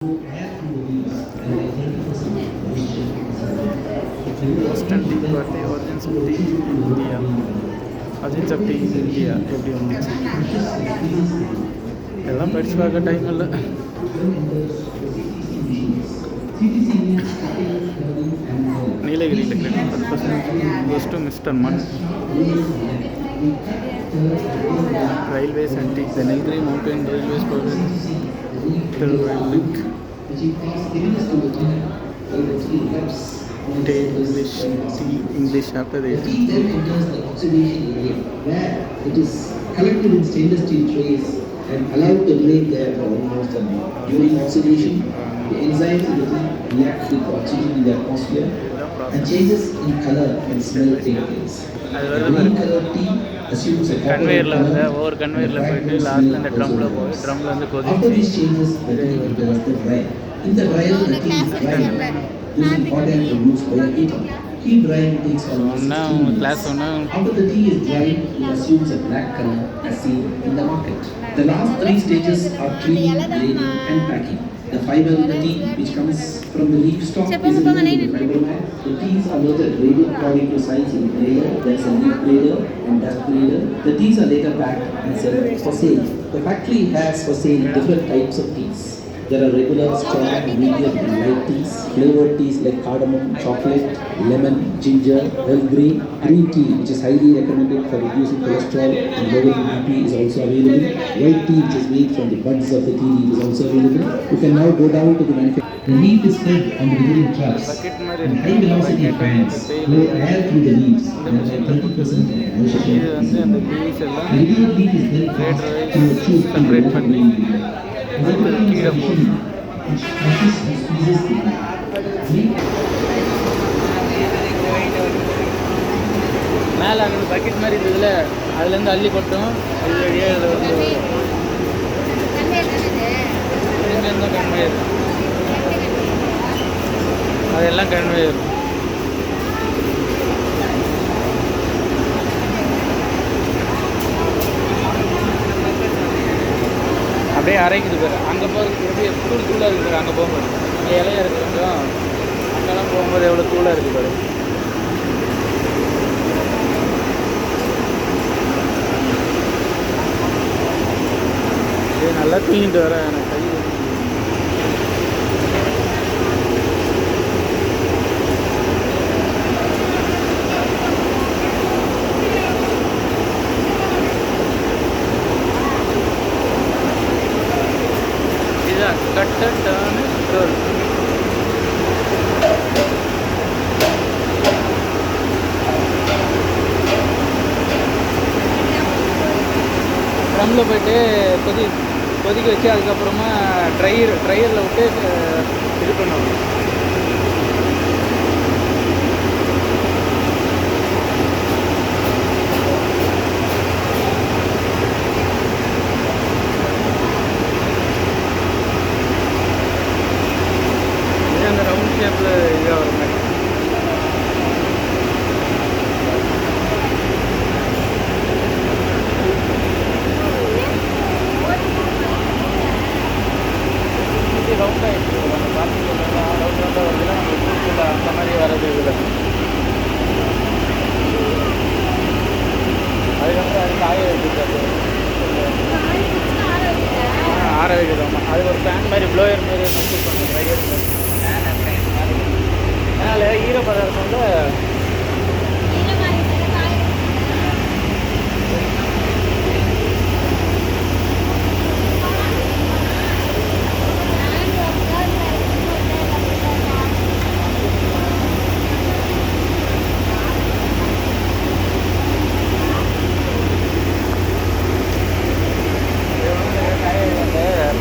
Most tea party origins of tea in India. Origins of tea in India எப்படி வந்துச்சு எல்லாம் படிச்சு பார்க்க டைம் இல்லை. நீலகிரியில் clinic 10% goes to Mr. Mann. Railways and tea. The Nilgiri Mountain Railways project till link. English after the where it is collected in stainless steel trays and allowed to remain there for almost an hour. During oxidation, the enzymes in the tea react with oxygen in the atmosphere and changes in color and smell take place. Green color tea assumes a கன்வேயரில் வந்து ஒவ்வொரு கன்வேயரில் போயிட்டு லாஸ்ட்டில் அந்த ட்ரம்மில் போய் ட்ரம்மில் வந்து கொதிச்சு. After these changes, the tea enters the dryer. In the dryer, the tea is dried using hot air produced by a heater. Heat drying takes almost 16 minutes. After the tea is dried, it assumes a black color as seen in the market. The last three stages are cleaning, grading and packing. The fiber in the tea, which comes from the leaf stalk, is removed in the fiber mat. The teas are later graded according to size in grader. There is a leaf grader and dust grader. The teas are later packed and served for sale. The factory has for sale different types of teas. There are regular, strong, medium and light teas. Flavored teas like cardamom, chocolate, lemon, ginger, earl grey. Green tea, which is highly recommended for reducing cholesterol and lowering BP, is also available. White tea, which is made from the buds of the tea leaf, is also available. You can now go down to the manufacturer. The leaf is fed on the withering trucks and high velocity fans blow air through the leaves and about 30% of moisture. The withering leaf is then passed through a tube to the water green leaf. மேலே அங்கே bucket மாதிரி இருந்ததுல அதுலேருந்து அள்ளி கொட்டும். அதுலேயே அதில் வந்து இங்கேருந்து கன்வேயர், அதெல்லாம் கன்வேயர். அப்படியே அரைக்குது பேர். அங்கே போகிறதுக்கு எப்படி தூள் தூளாக இருக்குது பாரு. அங்கே போகும்போது அங்கே இலையா இருக்குது கொஞ்சம், அங்கெல்லாம் போகும்போது எவ்வளோ தூளாக இருக்குது பாரு. நல்லா தூங்கிட்டு வரேன். எனக்கு கை கட் அண்ட் டர்ன் ரோல். ட்ரம்மில் போய்ட்டு கொதிக்க வச்சு அதுக்கப்புறமா ட்ரையரில் விட்டு இது பண்ணுவோம். அந்த ரவுண்ட் ஷேப்பில் இதாக வர மாதிரி. ரவுண்ட் ஆகிடுச்சு அந்த பார்த்துக்கலாம். ரவுண்டாக வருதுன்னா நம்ம தூக்கில் அந்த மாதிரி வர்றது இதில். அதுக்கப்புறம் அது காய வைக்கிறது, ஆற வைக்கிறோம். அது ஒரு ஃபேன் மாதிரி ப்ளோயர் மாதிரி யூஸ் பண்ணுவோம். ட்ரையர் மாதிரி அதனால் ஈரப்பதார்த்தம்ல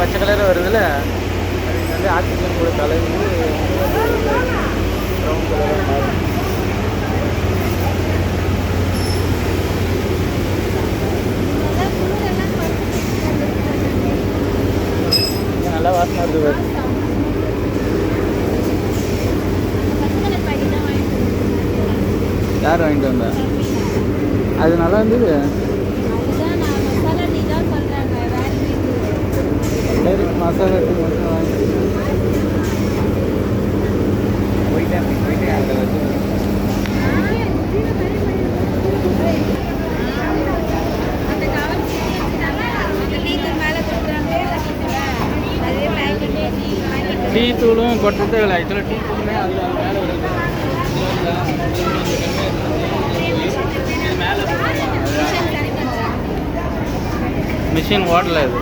பச்சை கலர் வருதுல்ல, அது வந்து ஆக்சிஜன் கூட கலந்து ப்ரௌன் கலராக மாறும். நல்லா வாசனை வருது. யார் வாங்கிட்டு வந்தா? அது நல்லா இருந்தது. மசாலா டீ மட்டும் வாங்கி டீ தூளும் கொட்டுறதே இல்லை. ஆக்சுவலாக டீ தூளுமே அதில் அது மேலே வருது. மேலே மிஷின் ஓடல இது.